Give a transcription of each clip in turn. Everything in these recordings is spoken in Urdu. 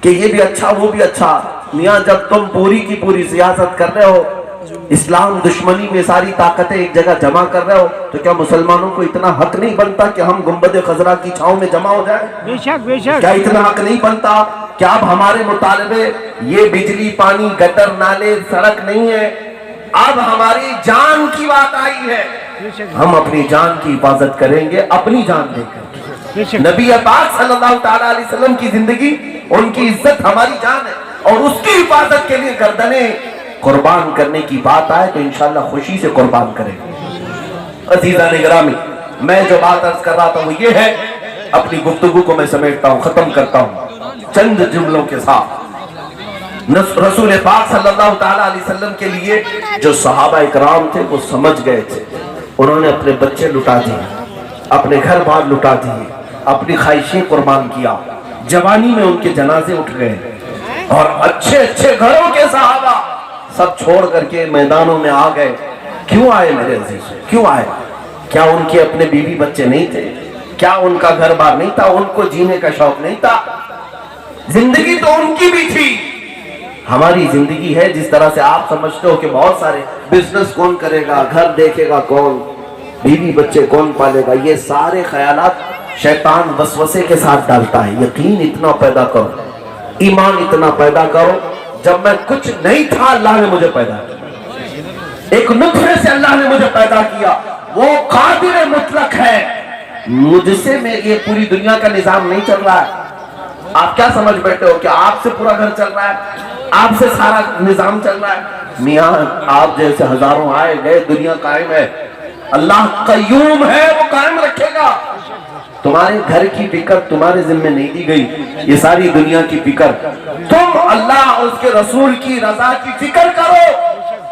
کہ یہ بھی اچھا وہ بھی اچھا. میاں جب تم پوری کی پوری سیاست کر رہے ہو, اسلام دشمنی میں ساری طاقتیں ایک جگہ جمع کر رہے ہو, تو کیا مسلمانوں کو اتنا حق نہیں بنتا کہ ہم گنبد خضرا کی چھاؤں میں جمع ہو جائیں؟ بے شک بے شک. کیا اتنا حق نہیں بنتا کہ اب ہمارے مطالبے یہ بجلی, پانی, گٹر, نالے, سڑک نہیں ہے, اب ہماری جان کی بات آئی ہے. ہم اپنی جان کی حفاظت کریں گے اپنی جان دے کر. نبی پاک صلی اللہ تعالیٰ علیہ وسلم کی زندگی, ان کی عزت ہماری جان ہے, اور اس کی حفاظت کے لیے گردنیں قربان کرنے کی بات آئے تو انشاءاللہ خوشی سے قربان کریں گے. عزیزان گرامی, میں جو بات عرض کر رہا تھا وہ یہ ہے, اپنی گفتگو کو میں سمیٹتا ہوں, ختم کرتا ہوں چند جملوں کے ساتھ. رسول پاک صلی اللہ تعالیٰ علیہ وسلم کے لیے جو صحابہ اکرام تھے وہ سمجھ گئے تھے. انہوں نے اپنے بچے لٹا دیے, اپنے گھر بار لٹا دیے, اپنی خواہشیں قربان کیا. جوانی میں ان کے جنازے اٹھ گئے, اور اچھے اچھے گھروں کے صحابہ سب چھوڑ کر کے میدانوں میں آ گئے. کیوں آئے میرے عزیز, کیوں آئے؟ کیا ان کے اپنے بیوی بچے نہیں تھے؟ کیا ان کا گھر بار نہیں تھا؟ ان کو جینے کا شوق نہیں تھا؟ زندگی تو ان کی بھی تھی. ہماری زندگی ہے جس طرح سے آپ سمجھتے ہو کہ بہت سارے بزنس کون کرے گا, گھر دیکھے گا کون, بیوی بچے کون پالے گا, یہ سارے خیالات شیطان وسوسے کے ساتھ ڈالتا ہے. یقین اتنا پیدا کرو, ایمان اتنا پیدا کرو, جب میں کچھ نہیں تھا اللہ نے مجھے پیدا کیا, ایک نطفے سے اللہ نے مجھے پیدا کیا. وہ قادر مطلق ہے. مجھ سے میں یہ پوری دنیا کا نظام نہیں چل رہا ہے. آپ کیا سمجھ بیٹھے ہو کہ آپ سے پورا گھر چل رہا ہے, آپ سے سارا نظام چل رہا ہے؟ میاں آپ جیسے ہزاروں آئے گئے, دنیا قائم ہے. اللہ قیوم ہے, وہ قائم رکھے گا. تمہارے گھر کی فکر تمہارے ذمہ نہیں دی گئی, یہ ساری دنیا کی فکر تم اللہ اور اس کے رسول کی رضا کی فکر کرو,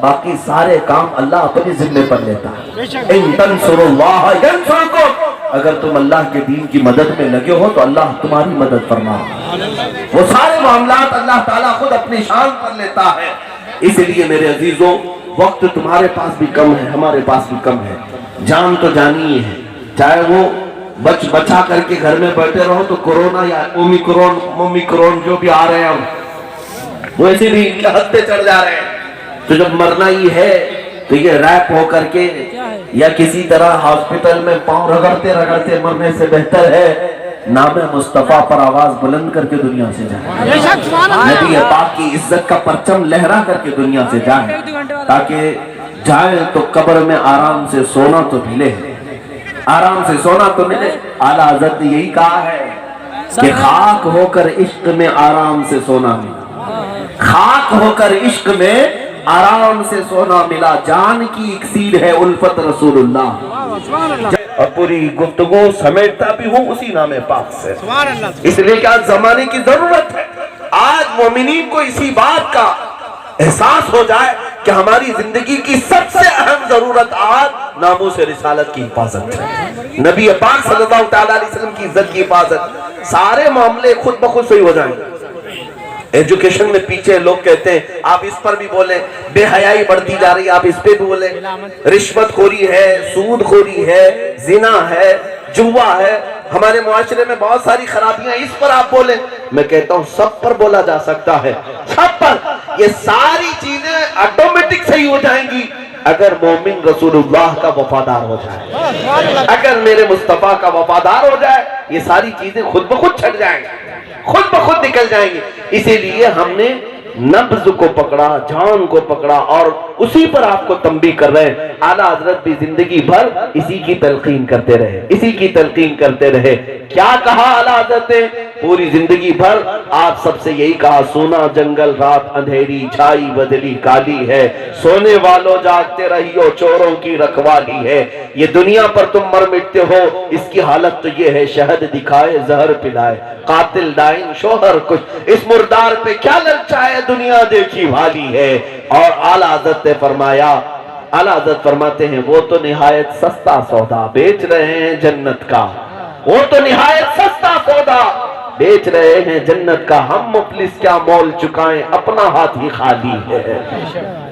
باقی سارے کام اللہ اپنے ذمہ پر لیتا ہے. ان تنصروا اللہ ینصرکم, اگر تم اللہ کے دین کی مدد میں لگے ہو تو اللہ تمہاری مدد فرما. وہ سارے معاملات اللہ تعالیٰ خود اپنی شان پر لیتا ہے. اس لیے میرے عزیزوں, وقت تمہارے پاس بھی کم ہے, ہمارے پاس بھی کم ہے. جان تو جانی ہی ہے, چاہے وہ بچا کر کے گھر میں بیٹھے رہو تو کورونا یا اومیکرون جو بھی آ رہے ہیں وہ ایسے بھی حد پہ چڑھ جا رہے ہیں. تو جب مرنا ہی ہے تو یہ ریپ ہو کر کے یا کسی طرح ہاسپٹل میں پاؤں رگڑتے رگڑتے مرنے سے بہتر ہے نام مصطفیٰ پر آواز بلند کر کے دنیا سے جائے, نبی پاک کی عزت کا پرچم لہرا کر کے دنیا سے جائے, تاکہ جائے تو قبر میں آرام سے سونا تو ملے, آرام سے سونا تو ملے. اعلیٰ حضرت نے یہی کہا ہے کہ خاک ہو کر عشق میں آرام سے سونا ملا, خاک ہو کر عشق میں آرام سے سونا ملا, جان کی اکسیر ہے الفت رسول اللہ. اور پوری گفتگو سمیٹتا بھی ہوں اسی نام پاک سے, اس لیے کہ آج زمانے کی ضرورت ہے. آج مومنین کو اسی بات کا احساس ہو جائے کہ ہماری زندگی کی سب سے اہم ضرورت آج ناموس رسالت کی حفاظت ہے, نبی پاک صلی اللہ تعالیٰ علیہ وسلم کی عزت کی حفاظت. سارے معاملے خود بخود صحیح ہو جائیں گے. ایجوکیشن میں پیچھے لوگ کہتے ہیں آپ اس پر بھی بولیں, بے حیائی بڑھتی جا رہی ہے آپ اس پہ بھی بولیں, رشوت خوری ہے, سود خوری ہے, زنا ہے, جوا ہے, ہمارے معاشرے میں بہت ساری خرابیاں, اس پر آپ بولیں. میں کہتا ہوں سب پر بولا جا سکتا ہے, سب پر. یہ ساری چیزیں آٹومیٹک صحیح ہو جائیں گی اگر مومن رسول اللہ کا وفادار ہو جائے, اگر میرے مصطفیٰ کا وفادار ہو جائے, یہ ساری چیزیں خود بخود چھٹ جائیں گی, خود بخود نکل جائیں گے. اسی لیے ہم نے نبض کو پکڑا, جان کو پکڑا, اور اسی پر آپ کو تنبیہ کر رہے ہیں. اعلیٰ حضرت بھی زندگی بھر اسی کی تلقین کرتے رہے, اسی کی تلقین کرتے رہے. کیا کہا اعلیٰ حضرت نے پوری زندگی بھر؟ آپ سب سے یہی کہا, سونا جنگل رات اندھیری, چھائی بدلی کالی ہے, سونے والوں جاگتے رہیو, چوروں کی رکھوالی ہے. یہ دنیا پر تم مر مٹتے ہو, اس کی حالت تو یہ ہے, شہد دکھائے زہر پلائے, قاتل دائن شوہر کچھ, اس مردار پہ کیا للچائے, دنیا دیکھی بھالی ہے. اور اعلیٰ حضرت نے فرمایا, اعلیٰ حضرت فرماتے ہیں وہ تو نہایت سستا سودا بیچ رہے ہیں جنت کا, وہ تو نہایت سستا سودا بیچ رہے ہیں جنت کا ہم مفلس کیا مول چکائیں اپنا ہاتھ ہی خالی ہے۔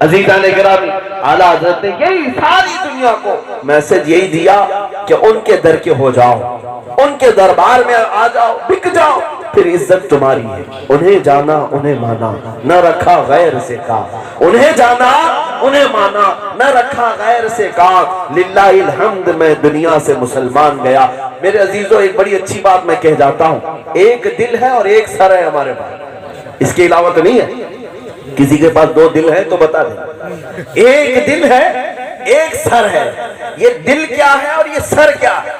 عزیزان گرامی، اعلیٰ حضرت نے یہی ساری دنیا کو میسج یہی دیا کہ ان کے در کے ہو جاؤ، ان کے دربار میں آ جاؤ، بک جاؤ، پھر عزت تمہاری ہے۔ انہیں جانا انہیں مانا، نہ رکھا غیر سے کام، انہیں جانا انہیں مانا، نہ رکھا غیر سے کام۔ للہ الحمد میں دنیا سے مسلمان گیا۔ میرے عزیزوں، ایک بڑی اچھی بات میں کہہ جاتا ہوں، ایک دل ہے اور ایک سر ہے ہمارے پاس، اس کے علاوہ تو نہیں ہے۔ کسی کے پاس دو دل ہے تو بتا دیں۔ ایک دل ہے ایک سر ہے۔ یہ دل کیا ہے اور یہ سر کیا ہے؟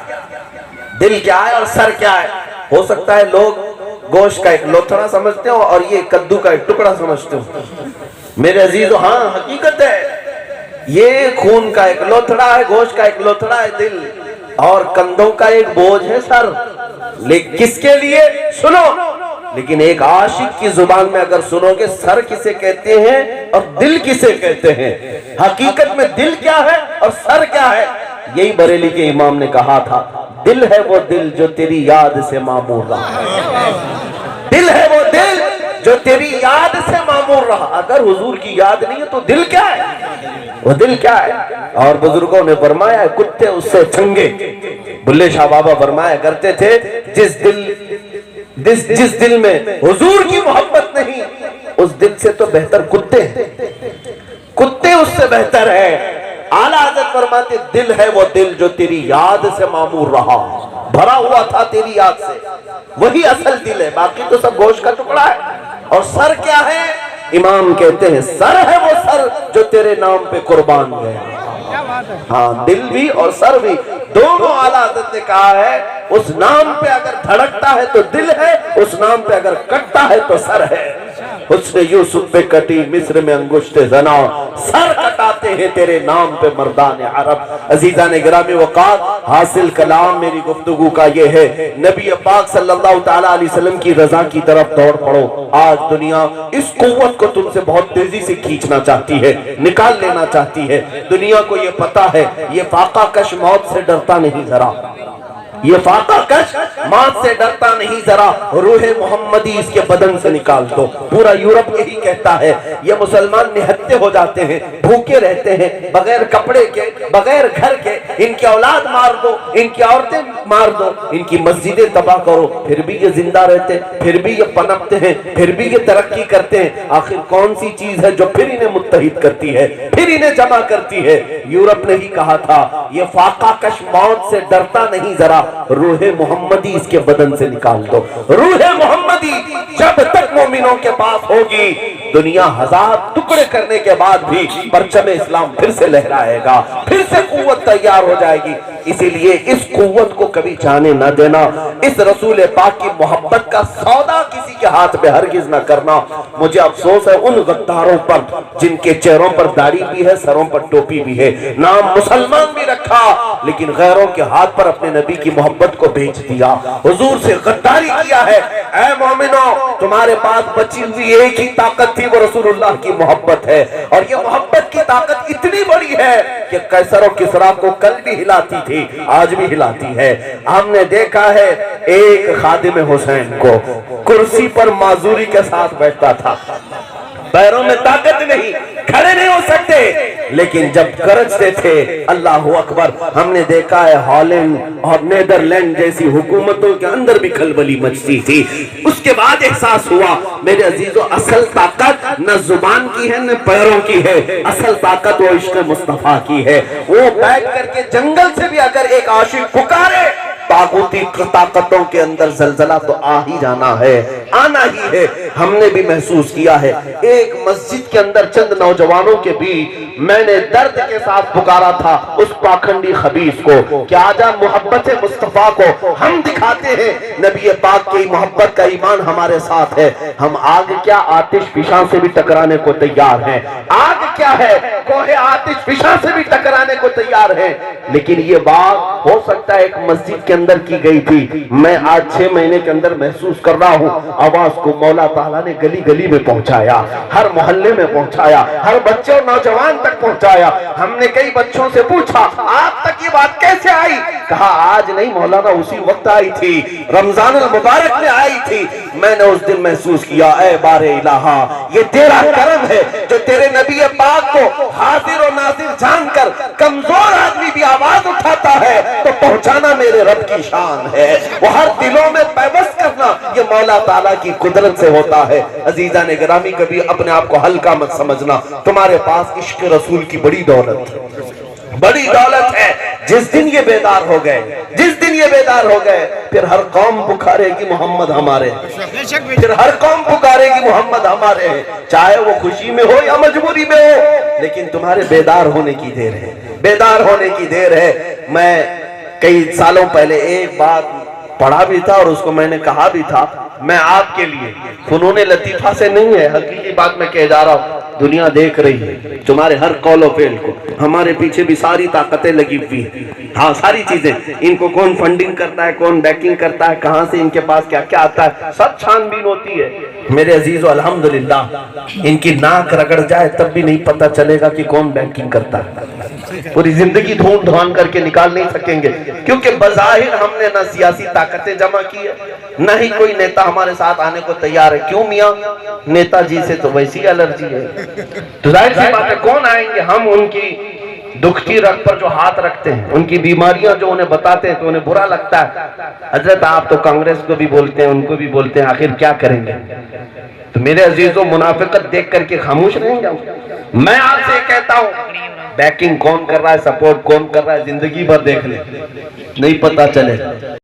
دل کیا ہے اور سر کیا ہے؟ ہو سکتا ہے لوگ گوشت کا ایک لوتھڑا سمجھتے ہو اور یہ کدو کا ایک ٹکڑا سمجھتے ہو۔ میرے عزیزوں، ہاں حقیقت ہے، یہ خون کا ایک لوتھڑا ہے، گوشت کا ایک لوتھڑا ہے دل، اور کندھوں کا ایک بوجھ ہے سر۔ لیکن کس کے لیے؟ سنو، لیکن ایک عاشق کی زبان میں اگر سنو گے سر کسے کہتے ہیں اور دل کسے کہتے ہیں، حقیقت میں دل کیا ہے اور سر کیا ہے، یہی بریلی کے امام نے کہا تھا، دل ہے وہ دل جو تیری یاد سے معمور رہا۔ دل ہے وہ دل جو تیری یاد سے معمور رہا۔ اگر حضور کی یاد نہیں ہے تو دل کیا ہے؟ وہ دل کیا ہے؟ اور بزرگوں نے فرمایا ہے، کتے اس سے چنگے۔ بلے شاہ بابا فرمایا کرتے تھے، جس دل میں حضور کی محبت نہیں، اس دل سے تو بہتر کتے ہیں، کتے اس سے بہتر ہے۔ اعلیٰ حضرت فرماتے، دل ہے وہ دل جو تیری یاد سے معمور رہا، بھرا ہوا تھا تیری یاد سے، وہی اصل دل ہے، باقی تو سب گوشت کا ٹکڑا ہے۔ اور سر کیا ہے؟ امام کہتے ہیں، سر ہے وہ سر جو تیرے نام پہ قربان گیا۔ ہاں، دل بھی اور سر بھی دونوں اعلیٰ حضرت نے کہا ہے، اس نام پہ اگر دھڑکتا ہے تو دل ہے، اس نام پہ اگر کٹتا ہے تو سر ہے۔ حسن یوسف پہ کٹی مصر میں انگشت زنا، سر کٹاتے ہیں تیرے نام پہ مردان عرب۔ عزیزان گرامی وقار، حاصل کلام میری گفتگو کا یہ ہے، نبی پاک صلی اللہ تعالیٰ علیہ وسلم کی رضا کی طرف دوڑ پڑو۔ آج دنیا اس قوت کو تم سے بہت تیزی سے کھینچنا چاہتی ہے، نکال لینا چاہتی ہے۔ دنیا کو یہ پتا ہے، یہ فاقہ کش موت سے ڈرتا نہیں ذرا، یہ فاقہ کش موت سے ڈرتا نہیں ذرا، روح محمدی اس کے بدن سے نکال دو۔ پورا یورپ یہی کہتا ہے، یہ مسلمان نہتے ہو جاتے ہیں، بھوکے رہتے ہیں، بغیر کپڑے کے، بغیر گھر کے، ان کی اولاد مار دو، ان کی عورتیں مار دو، ان کی مسجدیں تباہ کرو، پھر بھی یہ زندہ رہتے، پھر بھی یہ پنپتے ہیں، پھر بھی یہ ترقی کرتے ہیں۔ آخر کون سی چیز ہے جو پھر انہیں متحد کرتی ہے، پھر انہیں جمع کرتی ہے؟ یورپ نے ہی کہا تھا، یہ فاقہ کش موت سے ڈرتا نہیں ذرا، روح محمدی اس کے بدن سے نکال دو۔ روح محمدی جب تک مومنوں کے پاس ہوگی، دنیا ہزار ٹکڑے کرنے کے بعد بھی پرچم اسلام پھر سے لہرائے گا، پھر سے قوت تیار ہو جائے گی۔ اسی لیے اس قوت کو کبھی جانے نہ دینا، اس رسول پاک کی محبت کا سودا کسی کے ہاتھ میں ہرگز نہ کرنا۔ مجھے افسوس ہے ان غداروں پر جن کے چہروں پر داڑھی بھی ہے، سروں پر ٹوپی بھی ہے، نام مسلمان بھی رکھا، لیکن غیروں کے ہاتھ پر اپنے نبی کی محبت کو بیچ دیا، حضور سے غداری کیا ہے۔ اے مومنو، تمہارے پاس بچی ہوئی ایک ہی طاقت تھی، وہ رسول اللہ کی محبت ہے، اور یہ محبت کی طاقت اتنی بڑی ہے کہ قیصر و کسریٰ کو کل بھی ہلاتی تھی، آج بھی ہلاتی ہے۔ ہم نے دیکھا ہے ایک خادم حسین کو کرسی پر معذوری کے ساتھ بیٹھتا تھا، پیروں میں طاقت نہیں، کھڑے نہیں ہو سکتے، لیکن جب گرجتے تھے اللہ اکبر، ہم نے دیکھا ہے ہالینڈ اور نیدرلینڈ جیسی حکومتوں کے اندر بھی کھلبلی مچتی تھی۔ اس کے بعد احساس ہوا میرے عزیزو، اصل طاقت نہ زبان کی ہے نہ پیروں کی ہے، اصل طاقت وہ عشق مصطفیٰ کی ہے۔ وہ بیٹھ کر کے جنگل سے بھی اگر ایک عاشق پکارے، طاغوتی طاقتوں کے اندر زلزلہ تو آ ہی جانا ہے، آنا ہی ہے۔ ہم نے بھی محسوس کیا ہے، ایک مسجد کے اندر چند نوجوانوں کے بھی میں نے درد کے ساتھ پکارا تھا اس پاکھنڈی خبیث کو کہ آجا محبت مصطفیٰ کو ہم دکھاتے ہیں، نبی پاک کی محبت کا ایمان ہمارے ساتھ ہے، ہم آگ کیا آتش فشاں سے بھی ٹکرانے کو تیار ہیں، آگ کیا ہے کوہ آتش فشاں سے بھی ٹکرانے کو تیار ہیں۔ لیکن یہ بات ہو سکتا ہے ایک مسجد کے اندر اندر کی گئی تھی، میں آج 6 مہینے کے اندر محسوس کر رہا ہوں آواز کو مولا تعالیٰ نے گلی گلی میں پہنچایا، ہر محلے میں پہنچایا، ہر بچے اور نوجوان تک پہنچایا۔ ہم نے کئی بچوں سے پوچھا آپ تک یہ بات کیسے آئی؟ کہا آج نہیں مولانا، اسی وقت آئی تھی، رمضان المبارک میں آئی تھی۔ میں نے اس دن محسوس کیا اے بار الہا، یہ تیرا کرم ہے جو تیرے نبی پاک کو حاضر و ناظر جان کر کمزور آدمی بھی آواز اٹھاتا ہے تو پہنچانا میرے رب کی شان ہے۔ وہ ہر دلوں میں پیوست کرنا یہ مولا تعالیٰ کی قدرت سے ہوتا ہے۔ عزیزان گرامی، کبھی اپنے آپ کو ہلکا مت سمجھنا، تمہارے پاس عشق رسول کی بڑی دولت ہے، بڑی دولت ہے۔ جس دن یہ بیدار ہو گئے، جس دن یہ بیدار ہو گئے، پھر ہر قوم پکارے گی محمد ہمارے، پھر ہر قوم پکارے گی محمد ہمارے، چاہے وہ خوشی میں ہو یا مجبوری میں ہو، لیکن تمہارے بیدار ہونے کی دیر ہے، بیدار ہونے کی دیر ہے۔ میں کئی سالوں پہلے ایک بات پڑھا بھی تھا اور اس کو میں نے کہا بھی تھا، میں آپ کے لیے فنون لطیفہ سے نہیں ہے، حقیقی بات میں کہہ جا رہا ہوں۔ دنیا دیکھ رہی ہے تمہارے ہر قول و فعل کو، ہمارے پیچھے بھی ساری طاقتیں لگی ہوئی ہیں، ہاں ساری چیزیں، ان کو کون فنڈنگ کرتا ہے، کون بیکنگ کرتا ہے، کہاں سے ان کے پاس کیا کیا آتا ہے، سب چھان بین ہوتی ہے۔ میرے عزیزو الحمدللہ ان کی ناک رگڑ جائے تب بھی نہیں پتہ چلے گا کہ کون بیکنگ کرتا ہے، پوری زندگی ڈھونڈ ڈھانڈ کر کے نکال نہیں سکیں گے، کیونکہ بظاہر ہم نے نہ سیاسی طاقتیں جمع کی ہے، نہ ہی کوئی نیتا ہمارے ساتھ آنے کو تیار ہے۔ کیوں میاں؟ نیتا جی سے تو ویسی الرجی ہے، تو ظاہر سی بات ہے کون آئیں گے؟ ہم ان کی دکھتی رگ پر جو ہاتھ رکھتے ہیں، ان کی بیماریاں جو انہیں بتاتے ہیں تو انہیں برا لگتا ہے۔ حضرت آپ تو کانگریس کو بھی بولتے ہیں، ان کو بھی بولتے ہیں، آخر کیا کریں گے؟ تو میرے عزیزوں منافقت دیکھ کر کے خاموش رہیں گے؟ میں آپ سے کہتا ہوں بیکنگ کون کر رہا ہے، سپورٹ کون کر رہا ہے، زندگی بھر دیکھ لیں، نہیں پتہ چلے۔